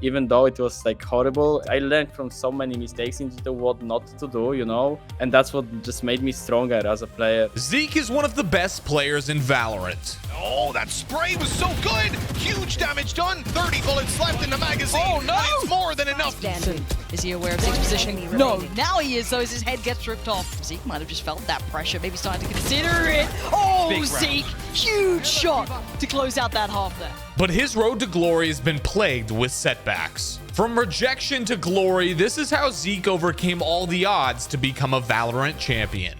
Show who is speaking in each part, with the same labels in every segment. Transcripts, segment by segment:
Speaker 1: Even though it was like horrible, I learned from so many mistakes in G2 what not to do, you know? And that's what just made me stronger as a player.
Speaker 2: Zeek is one of the best players in VALORANT.
Speaker 3: Oh, that spray was so good! Huge damage done! 30 bullets left in the magazine!
Speaker 4: Oh, no!
Speaker 3: It's more than enough!
Speaker 4: Is he aware of Zeke's position? No, now he is, though, as his head gets ripped off. Zeek might have just felt that pressure, maybe starting to consider it. Oh, Zeek! Huge shot to close out that half there.
Speaker 2: But his road to glory has been plagued with setbacks. From rejection to glory, this is how Zeek overcame all the odds to become a VALORANT champion.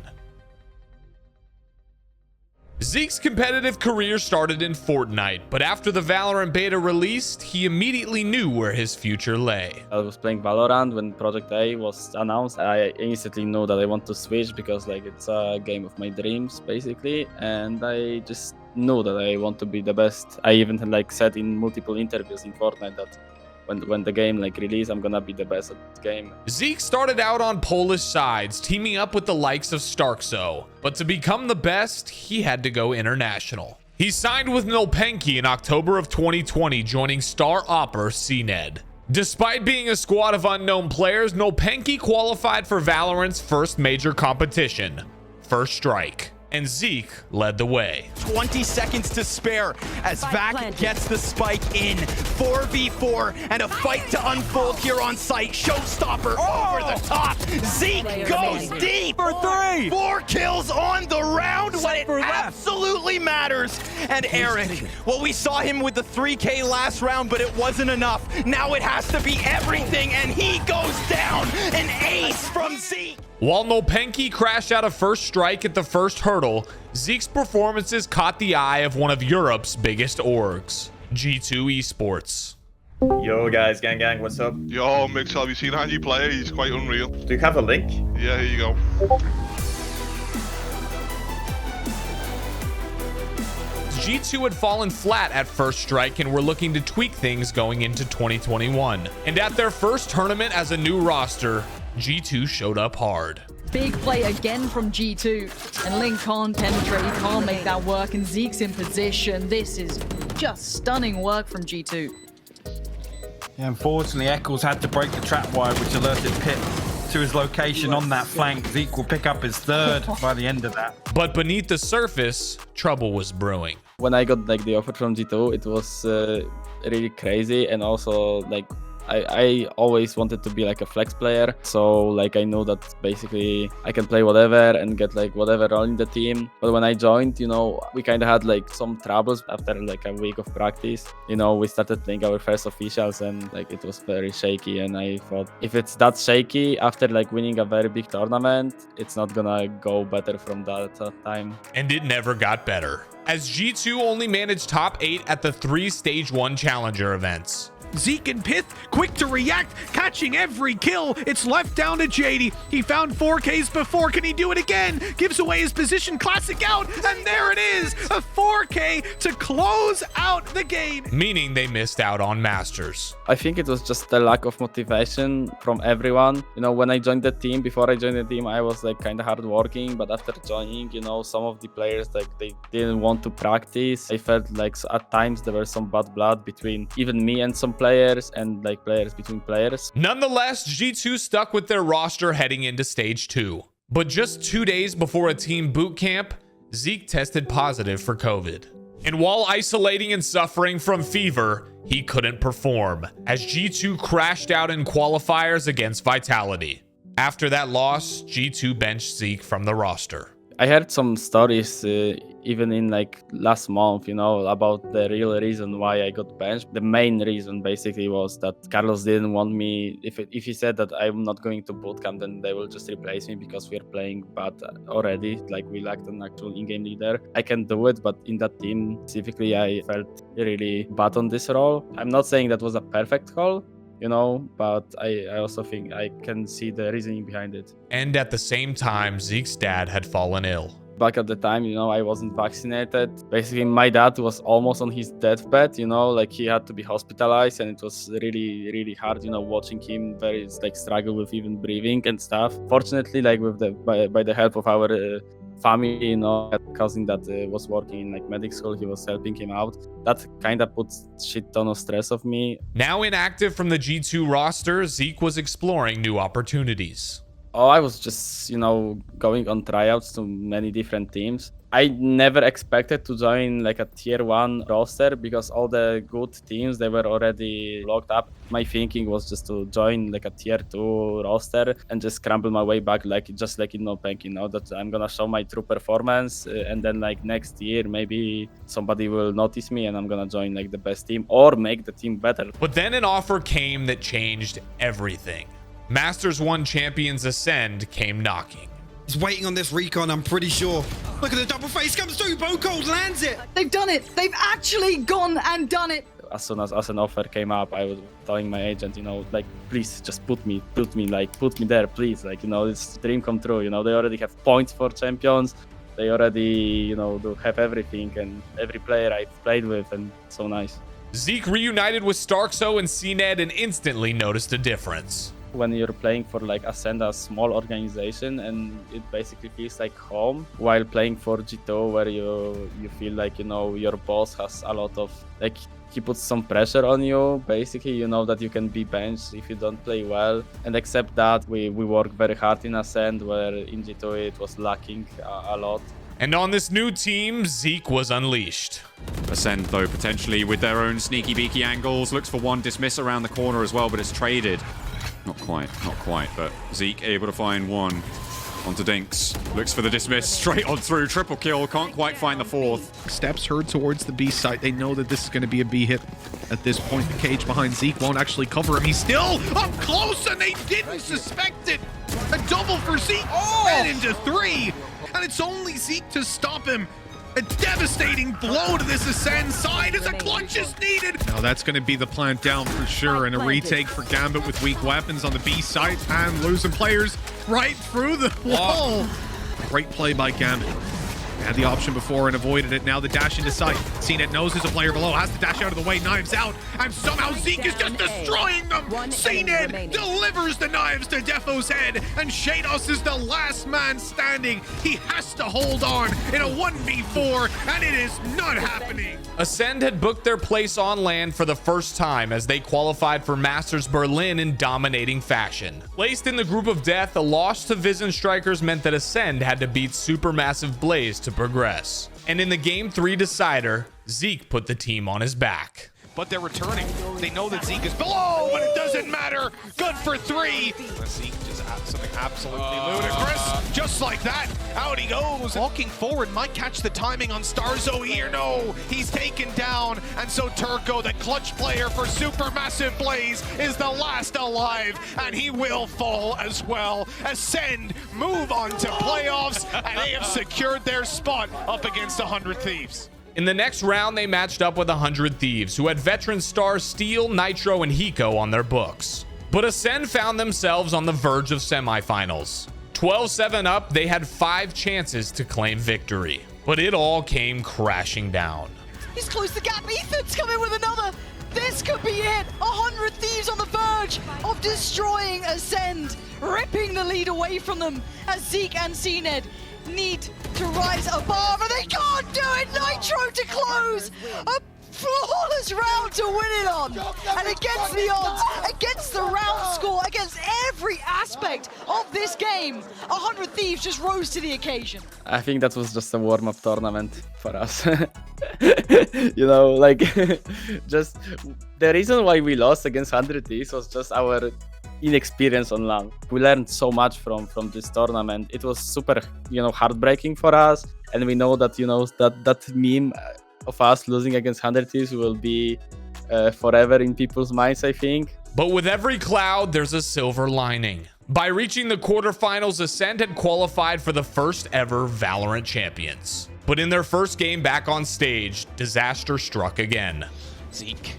Speaker 2: Zeke's competitive career started in Fortnite, but after the VALORANT beta released, he immediately knew where his future lay.
Speaker 1: I was playing VALORANT when Project A was announced. I instantly knew that I want to switch because like it's a game of my dreams basically, and I just knew that I want to be the best. I even like said in multiple interviews in Fortnite that when the game like release, I'm gonna be the best at the game.
Speaker 2: Zeek started out on Polish sides, teaming up with the likes of Starxo, but to become the best, he had to go international. He signed with Nolpenki in October of 2020, joining star opper cNed. Despite being a squad of unknown players, Nolpenki qualified for VALORANT's first major competition, First Strike, and Zeek led the way.
Speaker 5: 20 seconds to spare as Vac gets the spike in. 4v4 and a fight to unfold here on site. Showstopper over the top. Zeek goes deep for 3. 4 kills on the round when it absolutely matters. And Eric, well, we saw him with the 3K last round, but it wasn't enough. Now it has to be everything, and he goes down. An ace from Zeek.
Speaker 2: While Nolpenki crashed out of First Strike at the first hurdle, Zeek's performances caught the eye of one of Europe's biggest orgs, G2 Esports.
Speaker 6: Yo guys, gang, what's up?
Speaker 7: Yo, Mixwell, have you seen Hanji play? He's quite unreal.
Speaker 6: Do you have a link?
Speaker 7: Yeah, here you go.
Speaker 2: G2 had fallen flat at First Strike and were looking to tweak things going into 2021. And at their first tournament as a new roster, G2 showed up hard.
Speaker 4: Big play again from G2, and Link can't penetrate, he can't make that work, and Zeke's in position. This is just stunning work from G2.
Speaker 8: Yeah, unfortunately, Eccles had to break the trap wire, which alerted Pit to his location on that flank. Zeek will pick up his third by the end of that.
Speaker 2: But beneath the surface, trouble was brewing.
Speaker 1: When I got like the offer from G2, it was really crazy, and also like I always wanted to be like a flex player, so like I know that basically I can play whatever and get like whatever role in the team. But when I joined, you know, we kind of had like some troubles after like a week of practice. You know, we started playing our first officials and like it was very shaky, and I thought if it's that shaky after like winning a very big tournament, it's not gonna go better from that time.
Speaker 2: And it never got better, as G2 only managed top 8 at the 3 Stage 1 Challenger events.
Speaker 9: Zeek and Pyth, quick to react, catching every kill. It's left down to JD. He found 4Ks before. Can he do it again? Gives away his position. Classic out. And there it is. A 4K to close out the game.
Speaker 2: Meaning they missed out on Masters.
Speaker 1: I think it was just the lack of motivation from everyone. You know, when I joined the team, before I joined the team, I was like kind of hardworking. But after joining, you know, some of the players, like they didn't want to practice. I felt like at times there was some bad blood between even me and some players, and like players between players.
Speaker 2: Nonetheless, G2 stuck with their roster heading into Stage 2. But just 2 days before a team boot camp, Zeek tested positive for COVID. And while isolating and suffering from fever, he couldn't perform, as G2 crashed out in qualifiers against Vitality. After that loss, G2 benched Zeek from the roster.
Speaker 1: I heard some stories even in like last month, you know, about the real reason why I got benched. The main reason basically was that Carlos didn't want me. If he said that I'm not going to bootcamp, then they will just replace me because we're playing bad already. Like we lacked an actual in-game leader. I can do it, but in that team specifically, I felt really bad on this role. I'm not saying that was a perfect call, you know, but I also think I can see the reasoning behind it.
Speaker 2: And at the same time, Zeke's dad had fallen ill.
Speaker 1: Back at the time, you know, I wasn't vaccinated. Basically, my dad was almost on his deathbed, you know, like he had to be hospitalized, and it was really, really hard, you know, watching him very like struggle with even breathing and stuff. Fortunately, like with by the help of our family, you know, a cousin that was working in like medic school, he was helping him out. That kind of puts shit ton of stress of me.
Speaker 2: Now inactive from the G2 roster, Zeek was exploring new opportunities.
Speaker 1: Oh, I was just, you know, going on tryouts to many different teams. I never expected to join like a tier 1 roster because all the good teams, they were already locked up. My thinking was just to join like a tier 2 roster and just scramble my way back, like just like in NoPank, you know, that I'm gonna show my true performance and then like next year maybe somebody will notice me and I'm gonna join like the best team or make the team better.
Speaker 2: But then an offer came that changed everything. Masters 1 champions Acend came knocking.
Speaker 10: He's waiting on this recon, I'm pretty sure. Look at the double face comes through. BONECOLD lands it.
Speaker 4: They've done it. They've actually gone and done it.
Speaker 1: As soon as an offer came up, I was telling my agent, you know, like, please just put me there, please. Like, you know, it's dream come true. You know, they already have points for champions. They already, you know, do have everything and every player I've played with, and so nice.
Speaker 2: Zeek reunited with Starxo and cNed and instantly noticed a difference.
Speaker 1: When you're playing for like Acend, a small organization, and it basically feels like home, while playing for G2 where you feel like, you know, your boss has a lot of, like, he puts some pressure on you. Basically, you know that you can be benched if you don't play well, and except that we work very hard in Acend, where in G2 it was lacking a lot.
Speaker 2: And on this new team, Zeek was unleashed.
Speaker 11: Acend, though, potentially with their own sneaky beaky angles, looks for one dismiss around the corner as well, but it's traded. Not quite, but Zeek able to find one. Onto Dinks. Looks for the dismiss. Straight on through. Triple kill. Can't quite find the fourth.
Speaker 9: Steps heard towards the B site. They know that this is going to be a B hit at this point. The cage behind Zeek won't actually cover him. He's still up close, and they didn't suspect it. A double for Zeek. And into 3. And it's only Zeek to stop him. A devastating blow to this Acend side as a clutch is needed. Now that's going to be the plant down for sure, and a retake for Gambit with weak weapons on the B site and losing players right through the wall. Great play by Gambit. Had the option before and avoided it. Now the dash into sight. cNed knows there's a player below, has to dash out of the way, knives out, and somehow Zeek is just destroying them. cNed delivers the knives to Defo's head, and Shados is the last man standing. He has to hold on in a 1v4, and it is not happening.
Speaker 2: Acend had booked their place on land for the first time as they qualified for Masters Berlin in dominating fashion. Placed in the group of death, a loss to Vision Strikers meant that Acend had to beat Supermassive Blaze to progress. And in the Game 3 decider, Zeek put the team on his back.
Speaker 3: But they're returning. They know that Zeek is below, but it doesn't matter. Good for 3. Zeek just something absolutely ludicrous. Just like that, out he goes. Walking forward, might catch the timing on Starxo here. No, he's taken down. And so Turco, the clutch player for Supermassive Blaze, is the last alive. And he will fall as well. Acend move on to playoffs, and they have secured their spot up against 100 Thieves.
Speaker 2: In the next round, they matched up with 100 Thieves, who had veteran stars Steel, Nitro, and Hiko on their books. But Acend found themselves on the verge of semifinals. 12-7 up, they had 5 chances to claim victory. But it all came crashing down.
Speaker 4: He's closed the gap. Ethan's coming with another. This could be it. 100 Thieves on the verge of destroying Acend, ripping the lead away from them as Zeek and cNed need to rise above, and they can't do it. Nitro to close a flawless round to win it on, and against the odds, against the round score, against every aspect of this game, 100 Thieves just rose to the occasion.
Speaker 1: I think that was just a warm-up tournament for us. You know, like, just the reason why we lost against 100 Thieves was just our inexperience on LAN. We learned so much from this tournament. It was super, you know, heartbreaking for us, and we know that, you know, that meme of us losing against 100 Thieves will be forever in people's minds, I think.
Speaker 2: But with every cloud, there's a silver lining. By reaching the quarterfinals, Acend had qualified for the first ever VALORANT Champions. But in their first game back on stage, disaster struck again.
Speaker 12: Zeek,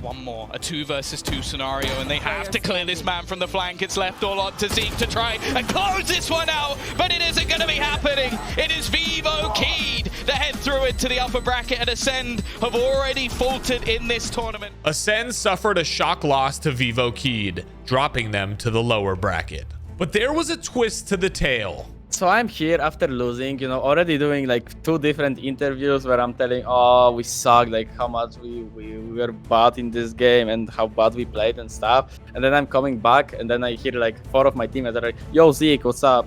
Speaker 12: one more, a 2 versus 2 scenario, and they have to clear this man from the flank. It's left all on to Zeek to try and close this one out, but it isn't going to be happening. It is VALORANT that head through into the upper bracket, and Acend have already faltered in this tournament.
Speaker 2: Acend suffered a shock loss to VALORANT, dropping them to the lower bracket. But there was a twist to the tale.
Speaker 1: So I'm here after losing, you know, already doing like 2 different interviews where I'm telling, oh, we suck, like how much we were bad in this game and how bad we played and stuff. And then I'm coming back and then I hear like 4 of my teammates are like, yo, Zeek, what's up?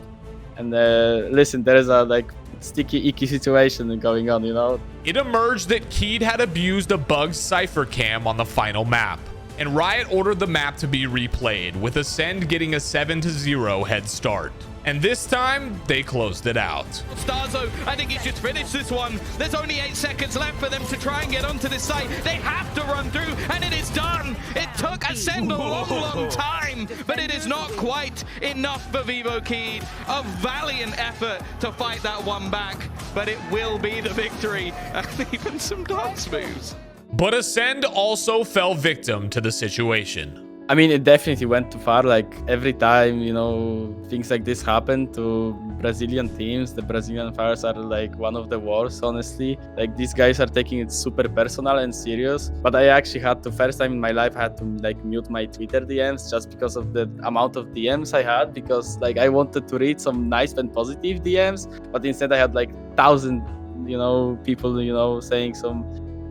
Speaker 1: And listen, there is a like sticky, icky situation going on, you know?
Speaker 2: It emerged that cNed had abused a bugged Cypher cam on the final map, and Riot ordered the map to be replayed, with Acend getting a 7-0 head start. And this time, they closed it out.
Speaker 12: Starxo, I think he's just finished this one. There's only 8 seconds left for them to try and get onto this site. They have to run through, and it is done. It took Acend a long time, but it is not quite enough for VivoKid. A valiant effort to fight that one back, but it will be the victory, and even some dance moves.
Speaker 2: But Acend also fell victim to the situation.
Speaker 1: I mean, it definitely went too far. Like every time, you know, things like this happen to Brazilian teams, the Brazilian fires are like one of the worst, honestly. Like these guys are taking it super personal and serious. But I actually had to, first time in my life, I had to like mute my Twitter DMs just because of the amount of DMs I had, because like I wanted to read some nice and positive DMs, but instead I had like 1,000, you know, people, you know, saying some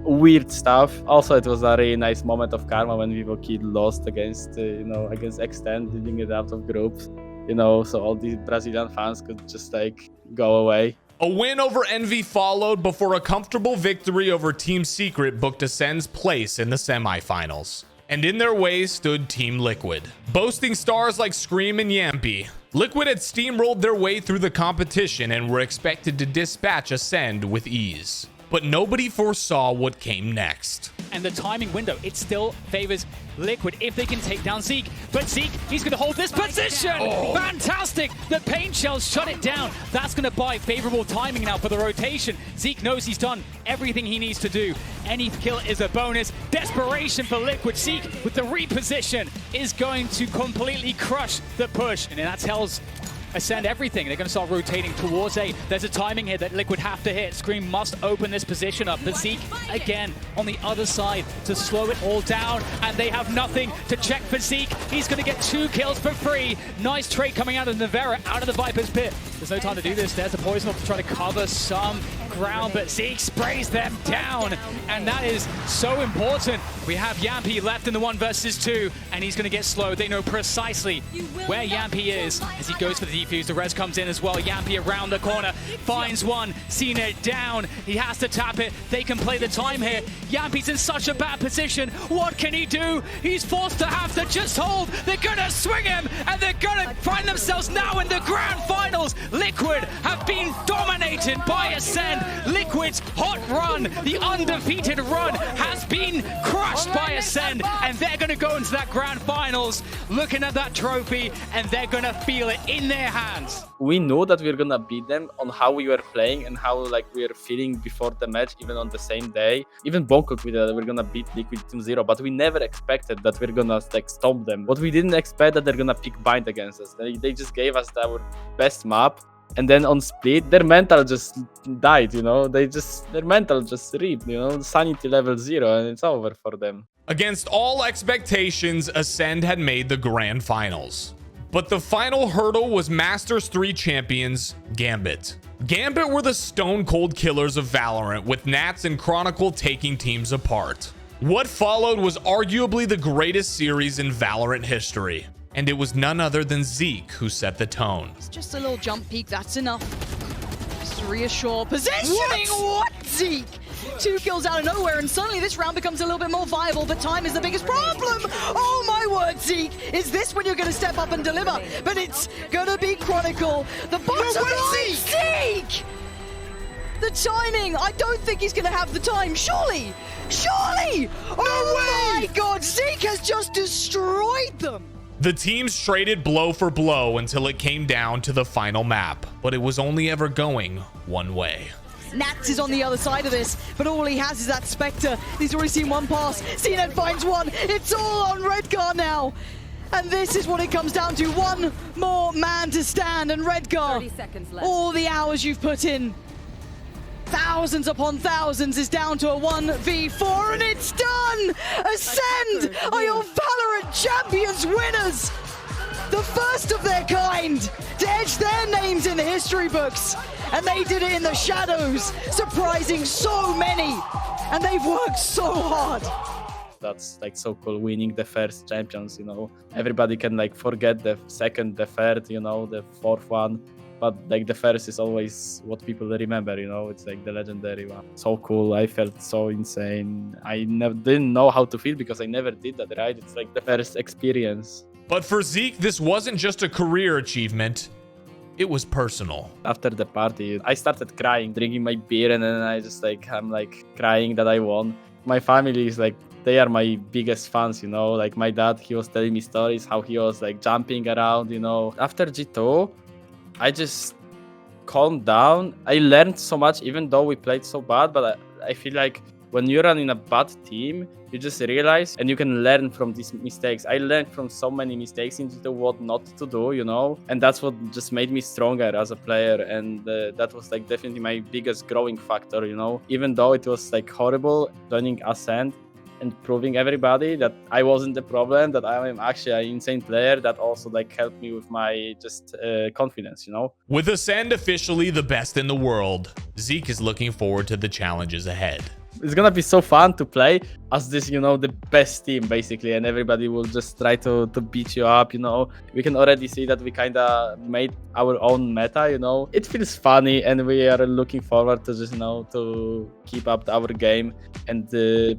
Speaker 1: weird stuff. Also, it was a really nice moment of karma when VivoKid lost against, you know, against Acend, leading it out of groups, you know, so all these Brazilian fans could just like go away.
Speaker 2: A win over Envy followed before a comfortable victory over Team Secret booked Ascend's place in the semifinals. And in their way stood Team Liquid, boasting stars like Scream and Jamppi. Liquid had steamrolled their way through the competition and were expected to dispatch Acend with ease. But nobody foresaw what came next.
Speaker 13: And the timing window, it still favors Liquid if they can take down Zeek. But Zeek, he's going to hold this position. Oh. Fantastic. The paint shells shut it down. That's going to buy favorable timing now for the rotation. Zeek knows he's done everything he needs to do. Any kill is a bonus. Desperation for Liquid. Zeek with the reposition is going to completely crush the push. And that tells Acend everything. They're going to start rotating towards A. There's a timing here that Liquid have to hit. Scream must open this position up. But Zeek, again, on the other side to slow it all down. And they have nothing to check for Zeek. He's going to get 2 kills for free. Nice trade coming out of Navera, out of the Viper's pit. There's no time to do this. There's a poison off to try to cover some ground, but Zeek sprays them down. And that is so important. We have Jamppi left in the 1 versus 2, and he's going to get slowed. They know precisely where Jamppi is as he goes for the defuse. The res comes in as well. Jamppi around the corner, finds one. cNed down. He has to tap it. They can play the time here. Jamppi's in such a bad position. What can he do? He's forced to have to just hold. They're going to swing him, and they're going to find themselves now in the grand finals. Liquid have been dominated by Acend. Liquid's hot run, the undefeated run, has been crushed by Acend, and they're going to go into that grand finals looking at that trophy, and they're going to feel it in their hands.
Speaker 1: We know that we're gonna beat them on how we were playing and how like we were feeling before the match, even on the same day. Even BONECOLD, we're gonna beat Liquid Team 0, but we never expected that we're gonna like stomp them. What we didn't expect that they're gonna pick Bind against us. They just gave us our best map. And then on split, their mental just died, you know? Their mental just ripped, you know? Sanity level 0, and it's over for them.
Speaker 2: Against all expectations, Acend had made the grand finals. But the final hurdle was Masters 3 champions, Gambit. Gambit were the stone-cold killers of Valorant, with Nats and Chronicle taking teams apart. What followed was arguably the greatest series in Valorant history. And it was none other than Zeek who set the tone.
Speaker 4: It's just a little jump peek, that's enough. Just to reassure positioning. What? Zeek? 2 kills out of nowhere, and suddenly this round becomes a little bit more viable, but time is the biggest problem. Oh my word, Zeek. Is this when you're going to step up and deliver? But it's going to be Chronicle. The bottom line, Zeek! The timing, I don't think he's going to have the time. Surely! Surely! Oh my god, Zeek has just destroyed them.
Speaker 2: The teams traded blow for blow until it came down to the final map, but it was only ever going one way.
Speaker 4: Nats is on the other side of this, but all he has is that Spectre. He's already seen one pass. cNed finds one. It's all on Redgar now. And this is what it comes down to. One more man to stand, and Redgar,
Speaker 14: 30 seconds left.
Speaker 4: All the hours you've put in, thousands upon thousands, is down to a 1v4, and it's done! Acend are your VALORANT Champions winners! the first of their kind to etch their names in the history books. And they did it in the shadows, surprising so many. And they've worked so hard.
Speaker 1: That's like so cool, winning the first champions, you know. Everybody can like forget the second, the third, you know, the fourth one. But like the first is always what people remember, you know. It's like the legendary one. So cool. I felt so insane. I didn't know how to feel because I never did that, right? It's like the first experience.
Speaker 2: But for Zeek, this wasn't just a career achievement. It was personal.
Speaker 1: After the party, I started crying, drinking my beer, and then I'm like crying that I won. My family is like, they are my biggest fans, you know. Like my dad, he was telling me stories how he was like jumping around, you know. After G2, I just calmed down. I learned so much, even though we played so bad, but I feel like when you're in a bad team, you just realize and you can learn from these mistakes. I learned from so many mistakes into what not to do, you know, and that's what just made me stronger as a player. And that was like definitely my biggest growing factor, you know, even though it was like horrible joining Acend and proving everybody that I wasn't the problem, that I am actually an insane player. That also like helped me with my just confidence, you know.
Speaker 2: With Acend officially the best in the world, Zeek is looking forward to the challenges ahead.
Speaker 1: It's gonna be so fun to play as this, you know, the best team basically, and everybody will just try to beat you up, you know. We can already see that we kind of made our own meta, you know. It feels funny, and we are looking forward to just, you know, to keep up our game and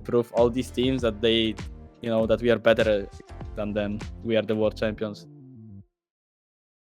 Speaker 1: prove all these teams that they, you know, that we are better than them. We are the world champions.